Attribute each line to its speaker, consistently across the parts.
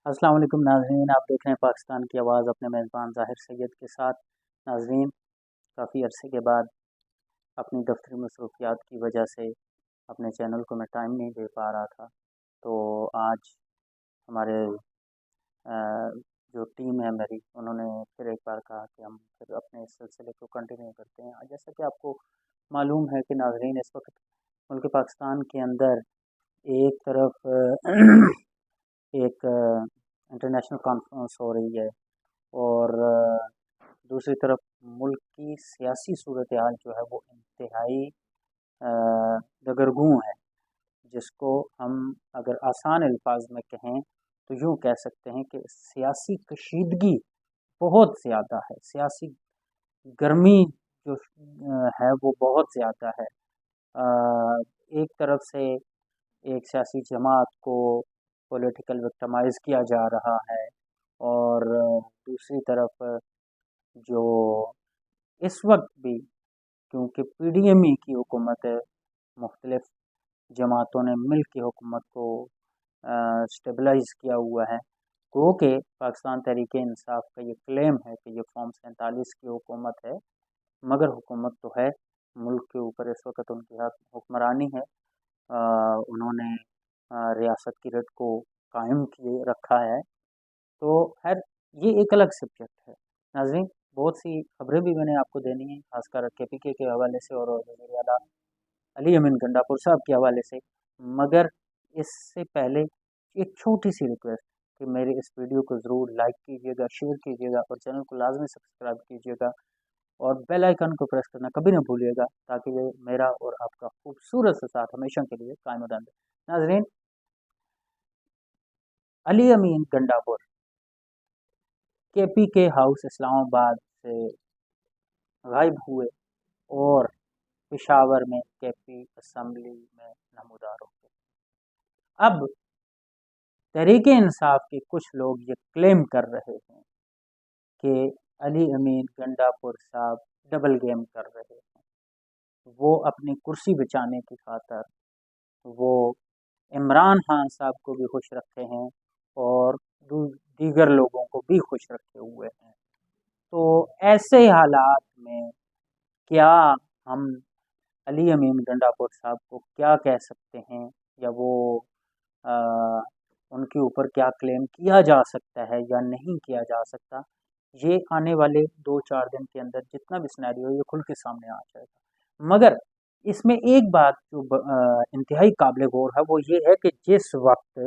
Speaker 1: अस्सलाम वालेकुम नाज़रीन, आप देख रहे हैं पाकिस्तान की आवाज़ अपने मेज़बान ज़ाहिर सैयद के साथ। नाज़रीन, काफ़ी अरसे के बाद अपनी दफ्तरी मसरूफियात की वजह से अपने चैनल को मैं टाइम नहीं दे पा रहा था। तो आज हमारे जो टीम है मेरी, उन्होंने फिर एक बार कहा कि हम फिर अपने इस सिलसिले को कंटिन्यू करते हैं। जैसा कि आपको मालूम है कि नाज़रीन, इस वक्त मुल्क पाकिस्तान के अंदर एक तरफ एक इंटरनेशनल कॉन्फ्रेंस हो रही है और दूसरी तरफ मुल्क की सियासी सूरत हाल जो है वो इंतहाई दगरगूं है, जिसको हम अगर आसान अल्फाज में कहें तो यूँ कह सकते हैं कि सियासी कशीदगी बहुत ज़्यादा है, सियासी गर्मी जो है वो बहुत ज़्यादा है। एक तरफ से एक सियासी जमात को पॉलिटिकल विक्टिमाइज़ किया जा रहा है और दूसरी तरफ जो इस वक्त भी, क्योंकि पीडीएमई की हुकूमत है, मुख्तलिफ जमातों ने मिल के हुकूमत को स्टेबलाइज़ किया हुआ है। गो कि पाकिस्तान तहरीक इंसाफ का ये क्लेम है कि ये फॉर्म 47 की हुकूमत है, मगर हुकूमत तो है, मुल्क के ऊपर इस वक्त उनकी हुक्मरानी है। उन्होंने रियासत की रट को कायम किए रखा है। तो खैर, ये एक अलग सब्जेक्ट है। नाज़रीन, बहुत सी खबरें भी मैंने आपको देनी है, खासकर केपीके के हवाले से और वज़ीर आला अली अमीन गंडापुर साहब के हवाले से। मगर इससे पहले एक छोटी सी रिक्वेस्ट कि मेरे इस वीडियो को ज़रूर लाइक कीजिएगा, शेयर कीजिएगा और चैनल को लाजमी सब्सक्राइब कीजिएगा और बेल आइकन को प्रेस करना कभी ना भूलिएगा, ताकि ये मेरा और आपका खूबसूरत सा साथ हमेशा के लिए कायम रहे। नाज़रीन, अली अमीन गंडापुर केपीके हाउस इस्लामाबाद से गायब हुए और पेशावर में केपी असम्बली में नमूदार हो गए। अब तहरीक इंसाफ के कुछ लोग ये क्लेम कर रहे हैं कि अली अमीन गंडापुर साहब डबल गेम कर रहे हैं। वो अपनी कुर्सी बचाने की खातर वो इमरान खान साहब को भी खुश रखे हैं और दीगर लोगों को भी खुश रखे हुए हैं। तो ऐसे हालात में क्या हम अली अमीन गंडापुर साहब को क्या कह सकते हैं, या वो आ, उनके ऊपर क्या क्लेम किया जा सकता है या नहीं किया जा सकता, ये आने वाले 2-4 दिन के अंदर जितना भी सिनेरियो है ये खुल के सामने आ जाएगा। मगर इसमें एक बात जो इंतहाई काबिल गौर है वो ये है कि जिस वक्त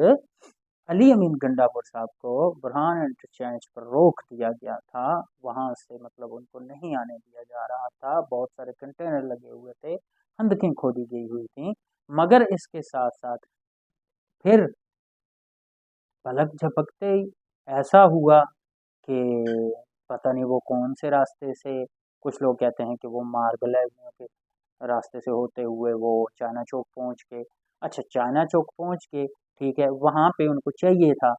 Speaker 1: अली अमीन गंडापुर साहब को बुरहान इंटरचेंज पर रोक दिया गया था, वहाँ से मतलब उनको नहीं आने दिया जा रहा था, बहुत सारे कंटेनर लगे हुए थे, खंदकें खोदी गई हुई थी। मगर इसके साथ साथ फिर पलक झपकते ही ऐसा हुआ कि पता नहीं वो कौन से रास्ते से, कुछ लोग कहते हैं कि वो मार्बल एवेन्यू के रास्ते से होते हुए वो चाइना चौक पहुंच के, अच्छा चाइना चौक पहुंच के, ठीक है, वहाँ पे उनको चाहिए था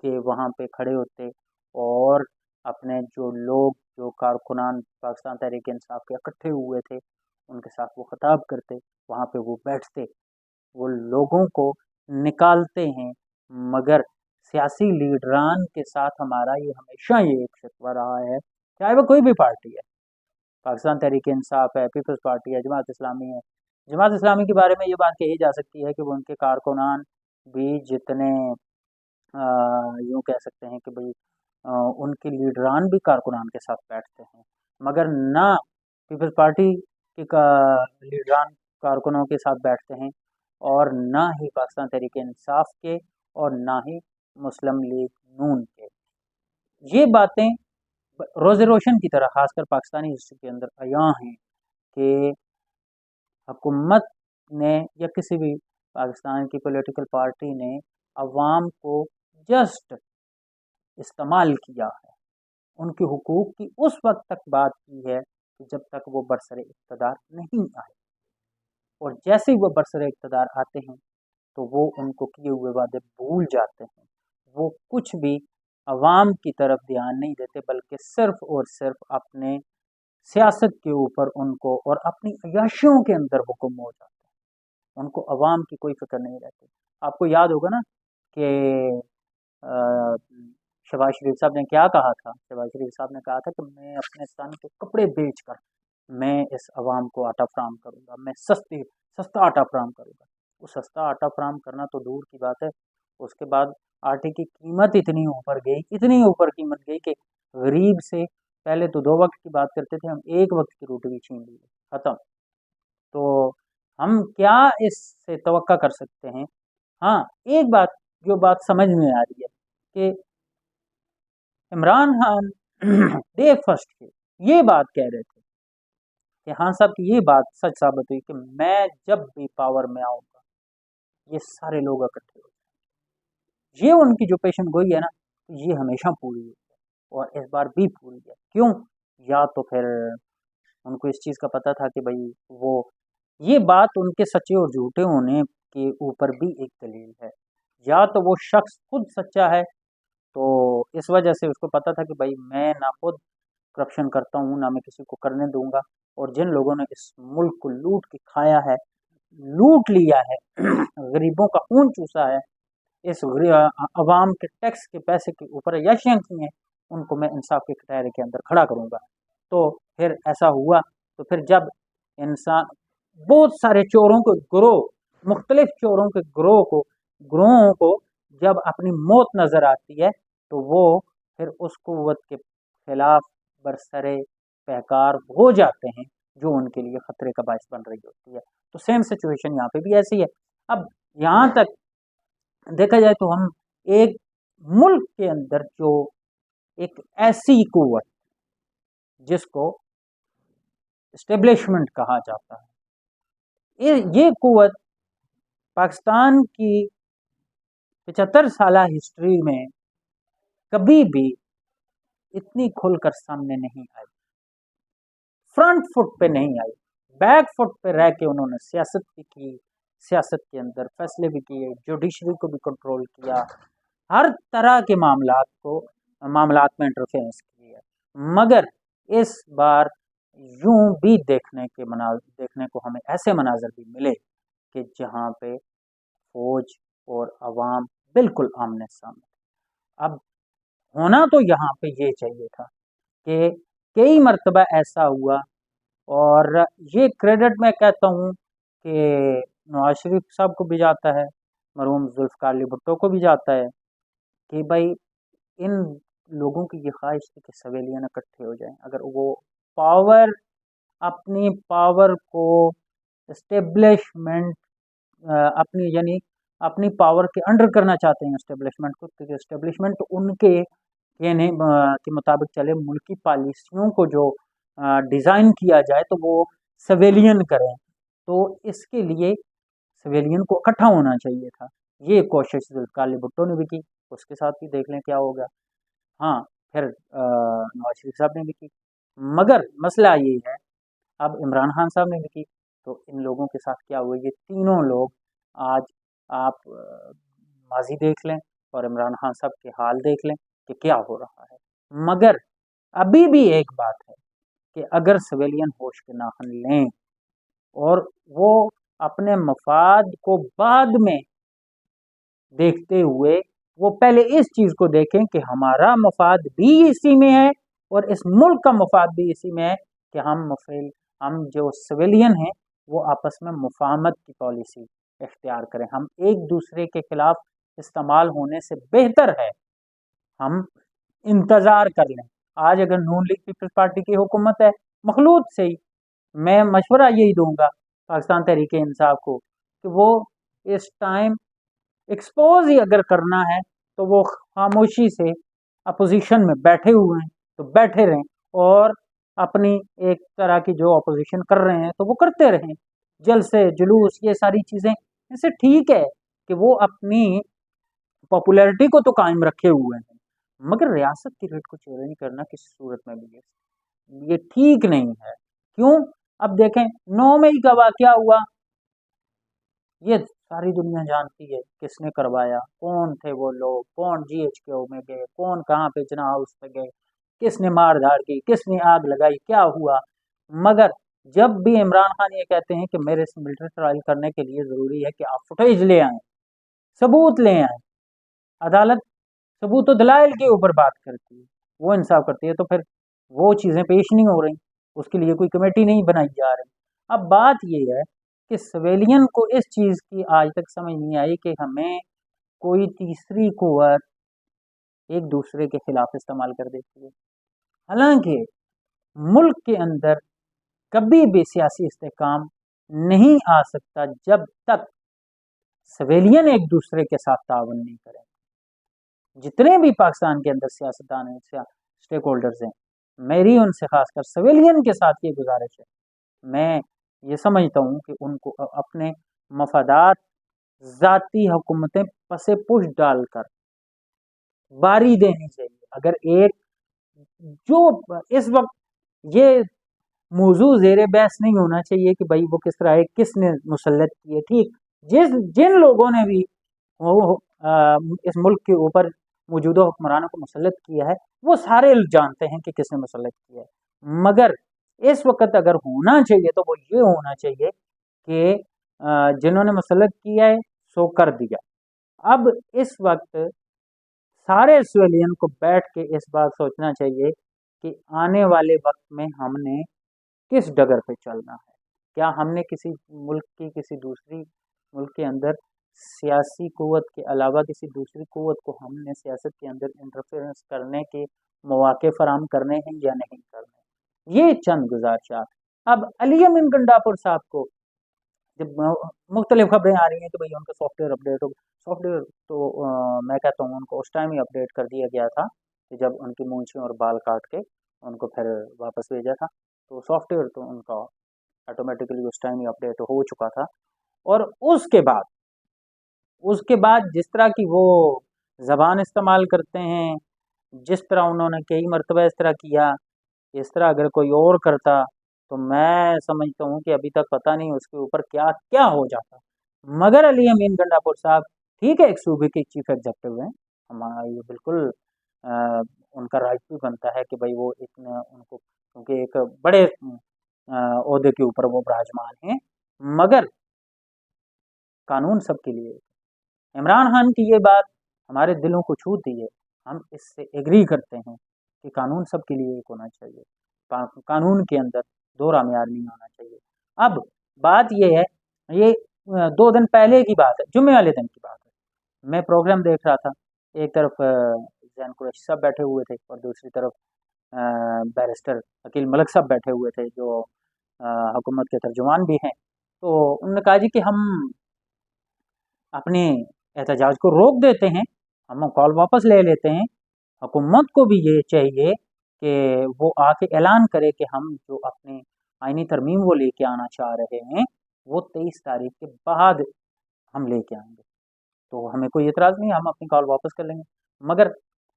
Speaker 1: कि वहाँ पे खड़े होते और अपने जो लोग, जो कारकुनान पाकिस्तान तहरीक इंसाफ के इकट्ठे हुए थे, उनके साथ वो खिताब करते, वहाँ पे वो बैठते, वो लोगों को निकालते हैं। मगर सियासी लीडरान के साथ हमारा ये हमेशा ये एक शिकवा रहा है, चाहे वो कोई भी पार्टी है, पाकिस्तान तहरीक इंसाफ है, पीपल्स पार्टी है, जमात इस्लामी है। जमात इस्लामी के बारे में ये बात कही जा सकती है कि वो उनके कारकुनान भी जितने यूँ कह सकते हैं कि भाई उनके लीडरान भी कारकुनान के साथ बैठते हैं, मगर ना पीपल्स पार्टी के लीडरान कारकुनों के साथ बैठते हैं और ना ही पाकिस्तान तहरीक इंसाफ के और ना ही मुस्लिम लीग नून के। ये बातें रोज़े रोशन की तरह खासकर पाकिस्तानी हिस्ट्री के अंदर अयां हैं कि हुकूमत ने या किसी भी पाकिस्तान की पॉलिटिकल पार्टी ने अवाम को जस्ट इस्तेमाल किया है, उनके हुकूक की उस वक्त तक बात की है कि जब तक वो बरसरे इक़्तिदार नहीं आए, और जैसे ही वो बरसरे इक़्तिदार आते हैं तो वो उनको किए हुए वादे भूल जाते हैं। वो कुछ भी अवाम की तरफ ध्यान नहीं देते, बल्कि सिर्फ और सिर्फ अपने सियासत के ऊपर उनको और अपनी अय्याशियों के अंदर हुक्म हो जाता है, उनको अवाम की कोई फिक्र नहीं रहती। आपको याद होगा ना कि शहबाज शरीफ साहब ने क्या कहा था? शहबाज शरीफ साहब ने कहा था कि मैं अपने सन के कपड़े बेचकर मैं इस अवाम को आटा फराहम करूंगा, मैं सस्ता आटा फराहम करूंगा। वो सस्ता आटा फराहम करना तो दूर की बात है, उसके बाद आटे की कीमत इतनी ऊपर गई, इतनी ऊपर कीमत गई कि गरीब से पहले तो 2 वक्त की बात करते थे, हम 1 वक्त की रोटी भी छीन ली, खत्म। तो हम क्या इससे तवक्का कर सकते हैं? हाँ, एक बात जो बात समझ में आ रही है कि इमरान खान डे फर्स्ट के ये बात कह रहे थे कि खान साहब की ये बात सच साबित हुई कि मैं जब भी पावर में आऊंगा ये सारे लोग इकट्ठे हो जाएंगे। ये उनकी जो पेशन गोई है ना, ये हमेशा पूरी है और इस बार भी पूरी है। क्यों? या तो फिर उनको इस चीज़ का पता था कि भाई वो ये बात उनके सच्चे और झूठे होने के ऊपर भी एक दलील है, या तो वो शख्स खुद सच्चा है, तो इस वजह से उसको पता था कि भाई मैं ना खुद करप्शन करता हूँ ना मैं किसी को करने दूंगा, और जिन लोगों ने इस मुल्क को लूट के खाया है, लूट लिया है गरीबों का खून चूसा है, इस अवाम के टैक्स के पैसे के ऊपर यशियां की हैं, उनको मैं इंसाफ के दायरे के अंदर खड़ा करूंगा। तो फिर ऐसा हुआ, तो फिर जब इंसान बहुत सारे चोरों के ग्रोह, मुख्तलिफ चोरों के ग्रोहों को जब अपनी मौत नजर आती है, तो वो फिर उस कुव्वत के खिलाफ बरसरे पैकार हो जाते हैं जो उनके लिए खतरे का बायस बन रही होती है। तो सेम सिचुएशन यहाँ पे भी ऐसी है। अब यहाँ तक देखा जाए तो हम एक मुल्क के अंदर जो एक ऐसी कुव्वत जिसको एस्टेब्लिशमेंट कहा जाता है, ये कुव्वत पाकिस्तान की 75 साल हिस्ट्री में कभी भी इतनी खुलकर सामने नहीं आई, फ्रंट फुट पे नहीं आई, बैक फुट पे रह के उन्होंने सियासत भी की, सियासत के अंदर फैसले भी किए, जुडिशरी को भी कंट्रोल किया, हर तरह के मामलात में इंटरफेरेंस किया। मगर इस बार यूं भी देखने को हमें ऐसे मनाजर भी मिले कि जहां पे फौज और अवाम बिल्कुल आमने सामने। अब होना तो यहाँ पे ये चाहिए था कि कई मरतबा ऐसा हुआ, और ये क्रेडिट मैं कहता हूँ कि नवाज शरीफ साहब को भी जाता है, मरहूम जुल्फ़िकार अली भुट्टो को भी जाता है, कि भाई इन लोगों की ये ख्वाहिश थी कि सवेलियन इकट्ठे हो जाएं। अगर वो पावर अपनी पावर को इस्टेब्लिशमेंट अपनी यानी अपनी पावर के अंडर करना चाहते हैं इस्टेब्लिशमेंट को, क्योंकि इस्टेब्लिशमेंट तो उनके कहने के मुताबिक चले, मुल्की पॉलिसियों को जो डिज़ाइन किया जाए तो वो सिविलियन करें, तो इसके लिए सिविलियन को इकट्ठा होना चाहिए था। ये कोशिश जुल्फ़िकार अली भुट्टो ने भी की, उसके साथ भी देख लें क्या होगा। हाँ, फिर नवाज शरीफ साहब ने भी की, मगर मसला ये है अब इमरान खान साहब ने भी की, तो इन लोगों के साथ क्या हुआ? ये तीनों लोग आज आप माजी देख लें और इमरान खान साहब के हाल देख लें कि क्या हो रहा है। मगर अभी भी एक बात है कि अगर सिविलियन होश के नाखन लें और वो अपने मफाद को बाद में देखते हुए वो पहले इस चीज को देखें कि हमारा मफाद भी इसी में है और इस मुल्क का मफाद भी इसी में है कि हम जो सिविलियन हैं वो आपस में मुफाहमत की पॉलिसी इख्तियार करें। हम एक दूसरे के खिलाफ इस्तेमाल होने से बेहतर है हम इंतज़ार कर लें। आज अगर नून लीग पीपल्स पार्टी की हुकूमत है, मखलूत से ही मैं मशवरा यही दूंगा पाकिस्तान तहरीक इंसाफ को कि वो इस टाइम एक्सपोज ही अगर करना है तो वो खामोशी से अपोजिशन में बैठे हुए हैं तो बैठे रहें, और अपनी एक तरह की जो अपोजिशन कर रहे हैं तो वो करते रहें, जलसे जुलूस ये सारी चीज़ें। इससे ठीक है कि वो अपनी पॉपुलैरिटी को तो कायम रखे हुए हैं, मगर रियासत की रेट को चैलेंज करना किसी सूरत में भी ये ठीक नहीं है। क्यों? अब देखें 9 मई का वाकया हुआ, ये सारी दुनिया जानती है किसने करवाया, कौन थे वो लोग, कौन GHQ में गए, कौन कहाँ पे जना हाउस पे गए, किसने मार धाड़ की, किसने आग लगाई, क्या हुआ। मगर जब भी इमरान खान ये कहते हैं कि मेरे से मिलिट्री ट्रायल करने के लिए ज़रूरी है कि आप फुटेज ले आएँ, सबूत ले आएँ, अदालत सबूत و दलाइल के ऊपर बात करती है, वो इंसाफ करती है, तो फिर वो चीज़ें पेश नहीं हो रही, उसके लिए कोई कमेटी नहीं बनाई जा रही। अब बात ये है कि सिविलियन को इस चीज़ की आज तक समझ नहीं आई कि हमें कोई तीसरी कुव्वत एक दूसरे के खिलाफ इस्तेमाल कर देती है। हालांकि मुल्क के अंदर कभी भी सियासी इस्तेहकाम नहीं आ सकता जब तक सिविलियन एक दूसरे के साथ ताउन नहीं करें। जितने भी पाकिस्तान के अंदर सियासतदान हैं, स्टेक होल्डर्स हैं, मेरी उनसे खासकर सिविलियन के साथ ये गुजारिश है, मैं ये समझता हूँ कि उनको अपने मफादात, ज़ाती हुकूमतें पसे पुश डालकर बारी देनी चाहिए। अगर एक जो इस वक्त ये मौजू ज़ेर बहस नहीं होना चाहिए कि भाई वो किस तरह है, किसने मुसल्लत की है, ठीक, जिन लोगों ने भी इस मुल्क के ऊपर मौजूदा हुक्मरानों को मुसल्लत किया है, वो सारे जानते हैं कि किसने मुसल्लत किया है। मगर इस वक्त अगर होना चाहिए तो वो ये होना चाहिए कि जिन्होंने मुसल्लत किया है सो कर दिया। अब इस वक्त सारे सिविलियन को बैठ के इस बात सोचना चाहिए कि आने वाले वक्त में हमने किस डगर पे चलना है। क्या हमने किसी मुल्क की किसी दूसरी मुल्क के अंदर सियासी कुव्वत के अलावा किसी दूसरी कुव्वत को हमने सियासत के अंदर इंटरफेरेंस करने के मौके फराम करने हैं या नहीं करने, ये चंद गुजारिशात। अब अली अमीन गंडापुर साहब को जब मुख्तलिफ खबरें आ रही हैं कि भाई उनका सॉफ्टवेयर अपडेट हो, सॉफ्टवेयर तो मैं कहता हूँ उनको उस टाइम ही अपडेट कर दिया गया था कि जब उनकी मूंछें और बाल काट के उनको फिर वापस भेजा था, तो सॉफ्टवेयर तो उनका ऑटोमेटिकली उस टाइम ही अपडेट हो चुका था। और उसके बाद जिस तरह की वो ज़बान इस्तेमाल करते हैं, जिस तरह उन्होंने कई मरतबा इस तरह किया, इस तरह अगर कोई और करता तो मैं समझता हूँ कि अभी तक पता नहीं उसके ऊपर क्या क्या हो जाता। मगर अली अमीन गंडापुर साहब ठीक है, एक सूबे के चीफ एग्जेक्टिव हैं, हमारा ये बिल्कुल उनका राइट भी बनता है कि भाई वो इतना उनको, क्योंकि एक बड़े ओहदे के ऊपर वो विराजमान हैं, मगर कानून सबके लिए। इमरान खान की ये बात हमारे दिलों को छूती है, हम इससे एग्री करते हैं कि कानून सबके लिए एक होना चाहिए, कानून के अंदर दो रामियार नहीं होना चाहिए। अब बात ये है, ये 2 दिन पहले की बात है, जुम्मे वाले दिन की बात है, मैं प्रोग्राम देख रहा था, एक तरफ जैन कुरैशी साहब बैठे हुए थे और दूसरी तरफ बैरिस्टर अकील मलिक साहब बैठे हुए थे जो हुकूमत के तर्जुमान भी हैं। तो उन्होंने कहा जी कि हम अपने एहतजाज को रोक देते हैं, हम कॉल वापस ले लेते हैं, हुकूमत को भी ये चाहिए कि वो आके ऐलान करे कि हम जो अपने आईनी तरमीम वो लेके आना चाह रहे हैं वो 23 तारीख के बाद हम लेके आएंगे, तो हमें कोई एतराज़ नहीं, हम अपनी कॉल वापस कर लेंगे। मगर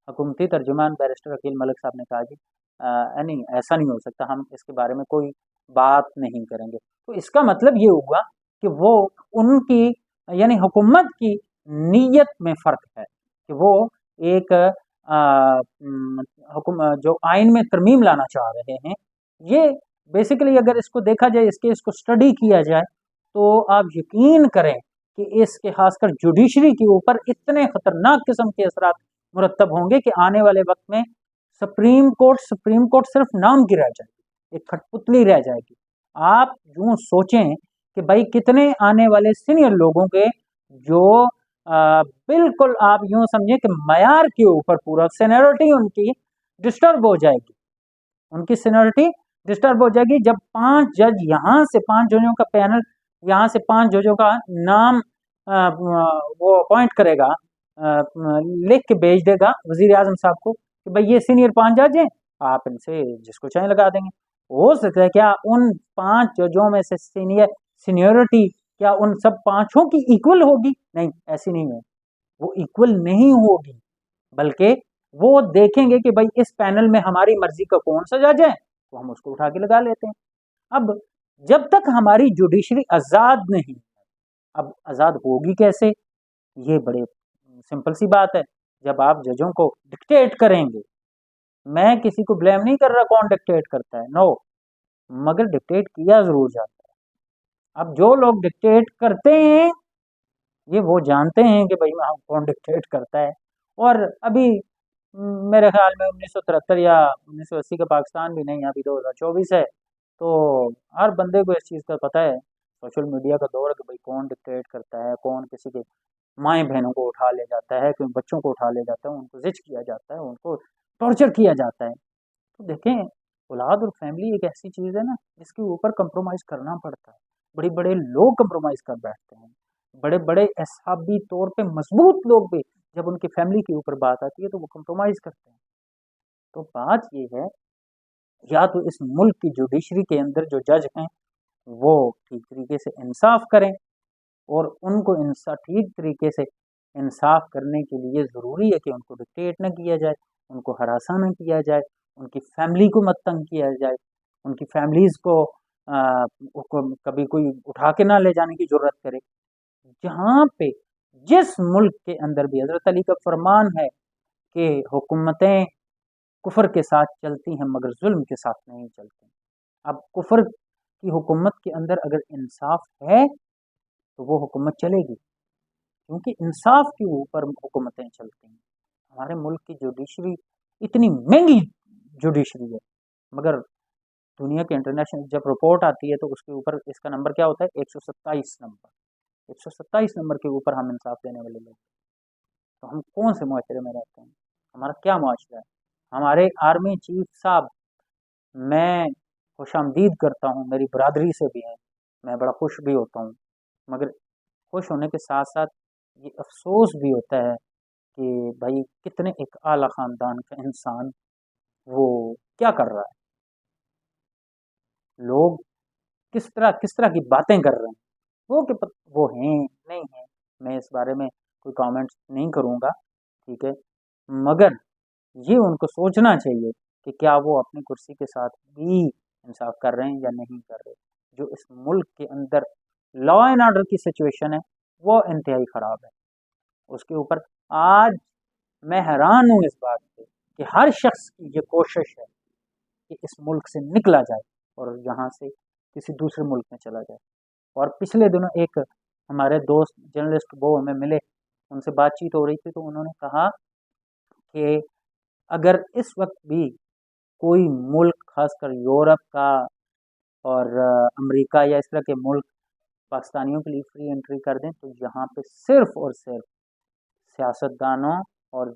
Speaker 1: हुकूमती तर्जुमान बैरिस्टर अकील मलिक साहब ने कहा जी नहीं, ऐसा नहीं हो सकता, हम इसके बारे में कोई बात नहीं करेंगे। तो इसका मतलब ये हुआ कि वो उनकी यानी हुकूमत की नीयत में फ़र्क है कि वो एक जो आइन में तरमीम लाना चाह रहे हैं, ये बेसिकली अगर इसको देखा जाए, इसको स्टडी किया जाए, तो आप यकीन करें कि इसके खासकर जुडिशरी के ऊपर इतने ख़तरनाक किस्म के असरात मुरतब होंगे कि आने वाले वक्त में सुप्रीम कोर्ट सिर्फ नाम की रह जाएगी, एक खटपुतली रह जाएगी। आप यूँ सोचें कि भाई कितने आने वाले सीनियर लोगों के जो बिल्कुल आप यूँ समझें कि मयार के ऊपर पूरा सीनियरिटी उनकी डिस्टर्ब हो जाएगी, उनकी सीनियरिटी डिस्टर्ब हो जाएगी। जब 5 जज यहाँ से 5 जजों का पैनल यहाँ से 5 जजों का नाम वो अपॉइंट करेगा, लिख के भेज देगा वज़ीर आज़म साहब को कि भाई ये सीनियर 5 जज हैं, आप इनसे जिसको चाहें लगा देंगे। हो सकता है क्या उन 5 जजों में से सीनियरिटी क्या उन सब 5 की इक्वल होगी? नहीं, ऐसी नहीं है, वो इक्वल नहीं होगी, बल्कि वो देखेंगे कि भाई इस पैनल में हमारी मर्जी का कौन सा जज है, तो हम उसको उठा के लगा लेते हैं। अब जब तक हमारी जुडिशरी आज़ाद नहीं, अब आज़ाद होगी कैसे? ये बड़े सिंपल सी बात है, जब आप जजों को डिक्टेट करेंगे, मैं किसी को ब्लेम नहीं कर रहा कौन डिक्टेट करता है, नो, मगर डिक्टेट किया ज़रूर जाता है। अब जो लोग डिक्टेट करते हैं ये वो जानते हैं कि भाई कौन डिक्टेट करता है, اور ابھی میرے خیال میں 1973 یا 1980 کا پاکستان بھی نہیں ہے، ابھی 2024 ہے، تو ہر بندے کو اس چیز کا پتہ ہے، سوشل میڈیا کا دور ہے کہ بھائی کون ڈکٹیٹ کرتا ہے، کون کسی کے مائیں بہنوں کو اٹھا لے جاتا ہے، کوئی بچوں کو اٹھا لے جاتا ہے، ان کو زچ کیا جاتا ہے، ان کو ٹارچر کیا جاتا ہے۔ تو دیکھیں، اولاد اور فیملی ایک ایسی چیز ہے نا جس کے اوپر کمپرومائز کرنا پڑتا ہے۔ بڑے بڑے لوگ کمپرومائز کر بیٹھتے ہیں، بڑے بڑے اصحابی طور پہ مضبوط لوگ بھی جب ان کی فیملی کے اوپر بات آتی ہے تو وہ کمپرومائز کرتے ہیں۔ تو بات یہ ہے، یا تو اس ملک کی جوڈیشری کے اندر جو جج ہیں وہ ٹھیک طریقے سے انصاف کریں، اور ان کو ٹھیک طریقے سے انصاف کرنے کے لیے ضروری ہے کہ ان کو ڈکٹیٹ نہ کیا جائے، ان کو ہراساں نہ کیا جائے، ان کی فیملی کو مت تنگ کیا جائے، ان کی فیملیز کو کبھی کوئی اٹھا کے نہ لے جانے کی ضرورت کرے۔ جہاں پہ جس ملک کے اندر بھی حضرت علی کا فرمان ہے کہ حکومتیں کفر کے ساتھ چلتی ہیں مگر ظلم کے ساتھ نہیں چلتی۔ اب کفر کی حکومت کے اندر اگر انصاف ہے تو وہ حکومت چلے گی، کیونکہ انصاف کے اوپر حکومتیں چلتی ہیں۔ ہمارے ملک کی جوڈیشری اتنی مہنگی جوڈیشری ہے، مگر دنیا کے انٹرنیشنل جب رپورٹ آتی ہے تو اس کے اوپر اس کا نمبر کیا ہوتا ہے؟ 127 نمبر۔ 127 نمبر کے اوپر ہم انصاف دینے والے لوگ، تو ہم کون سے معاشرے میں رہتے ہیں؟ ہمارا کیا معاشرہ ہے؟ ہمارے آرمی چیف صاحب، میں خوش آمدید کرتا ہوں، میری برادری سے بھی ہیں، میں بڑا خوش بھی ہوتا ہوں، مگر خوش ہونے کے ساتھ ساتھ یہ افسوس بھی ہوتا ہے کہ بھائی کتنے ایک اعلیٰ خاندان کا انسان وہ کیا کر رہا ہے، لوگ کس طرح کی باتیں کر رہے ہیں، وہ ہیں نہیں ہیں، میں اس بارے میں کوئی کامنٹس نہیں کروں گا، ٹھیک ہے، مگر یہ ان کو سوچنا چاہیے کہ کیا وہ اپنی کرسی کے ساتھ بھی انصاف کر رہے ہیں یا نہیں کر رہے۔ جو اس ملک کے اندر لا اینڈ آرڈر کی سچویشن ہے وہ انتہائی خراب ہے، اس کے اوپر آج میں حیران ہوں اس بات پہ کہ ہر شخص کی یہ کوشش ہے کہ اس ملک سے نکلا جائے اور یہاں سے کسی دوسرے ملک میں چلا جائے۔ اور پچھلے دنوں ایک ہمارے دوست جرنلسٹ وہ ہمیں ملے، ان سے بات چیت ہو رہی تھی تو انہوں نے کہا کہ اگر اس وقت بھی کوئی ملک خاص کر یورپ کا اور امریکہ یا اس طرح کے ملک پاکستانیوں کے لیے فری انٹری کر دیں تو یہاں پہ صرف اور صرف سیاستدانوں اور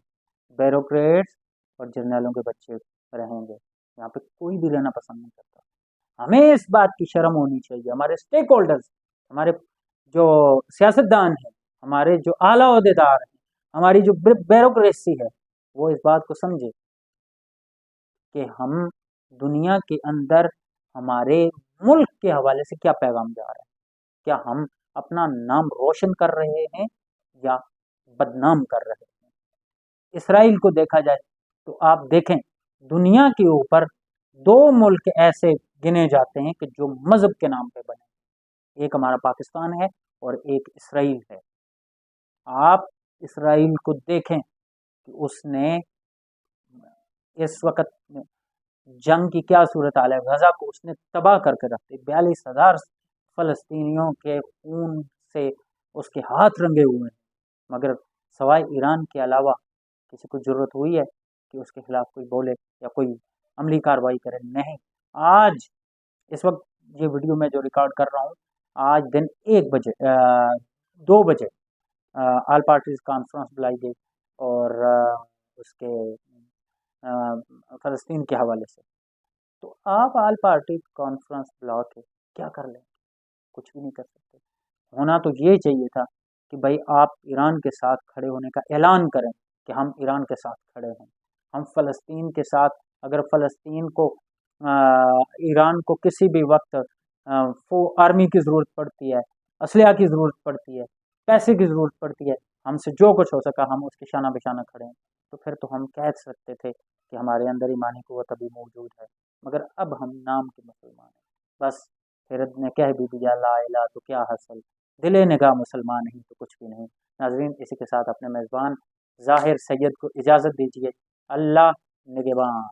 Speaker 1: بیوروکریٹس اور جرنیلوں کے بچے رہیں گے، یہاں پہ کوئی بھی رہنا پسند نہیں کرتا۔ ہمیں اس بات کی شرم ہونی چاہیے، ہمارے اسٹیک ہولڈرز، ہمارے جو سیاستدان ہیں، ہمارے جو اعلیٰ عہدیدار ہیں، ہماری جو بیوروکریسی ہے، وہ اس بات کو سمجھے کہ ہم دنیا کے اندر ہمارے ملک کے حوالے سے کیا پیغام جا رہا ہے، کیا ہم اپنا نام روشن کر رہے ہیں یا بدنام کر رہے ہیں۔ اسرائیل کو دیکھا جائے تو آپ دیکھیں دنیا کے اوپر 2 ملک ایسے گنے جاتے ہیں کہ جو مذہب کے نام پہ بنے، ایک ہمارا پاکستان ہے اور ایک اسرائیل ہے۔ آپ اسرائیل کو دیکھیں کہ اس نے اس وقت جنگ کی کیا صورتحال ہے، غزہ کو اس نے تباہ کر کے رکھ دی، 42,000 فلسطینیوں کے خون سے اس کے ہاتھ رنگے ہوئے ہیں، مگر سوائے ایران کے علاوہ کسی کو ضرورت ہوئی ہے کہ اس کے خلاف کوئی بولے یا کوئی عملی کارروائی کرے؟ نہیں۔ آج اس وقت یہ ویڈیو میں جو ریکارڈ کر رہا ہوں، آج دن 2 بجے آل پارٹیز کانفرنس بلائی گئی اور اس کے فلسطین کے حوالے سے، تو آپ آل پارٹی کانفرنس بلا کے کیا کر لیں؟ کچھ بھی نہیں کر سکتے۔ ہونا تو یہ چاہیے تھا کہ بھائی آپ ایران کے ساتھ کھڑے ہونے کا اعلان کریں کہ ہم ایران کے ساتھ کھڑے ہیں، ہم فلسطین کے ساتھ، اگر فلسطین کو ایران کو کسی بھی وقت آرمی کی ضرورت پڑتی ہے، اسلحہ کی ضرورت پڑتی ہے، پیسے کی ضرورت پڑتی ہے، ہم سے جو کچھ ہو سکا ہم اس کے شانہ بشانہ کھڑے ہیں، تو پھر تو ہم کہہ سکتے تھے کہ ہمارے اندر ایمانی قوت ابھی موجود ہے، مگر اب ہم نام کے مسلمان ہیں، بس پھر نے کہہ بھی دیا لا الہ تو کیا حاصل، دل نگاہ مسلمان نہیں تو کچھ بھی نہیں۔ ناظرین، اسی کے ساتھ اپنے میزبان ظاہر سید کو اجازت دیجیے، اللہ نگہبان۔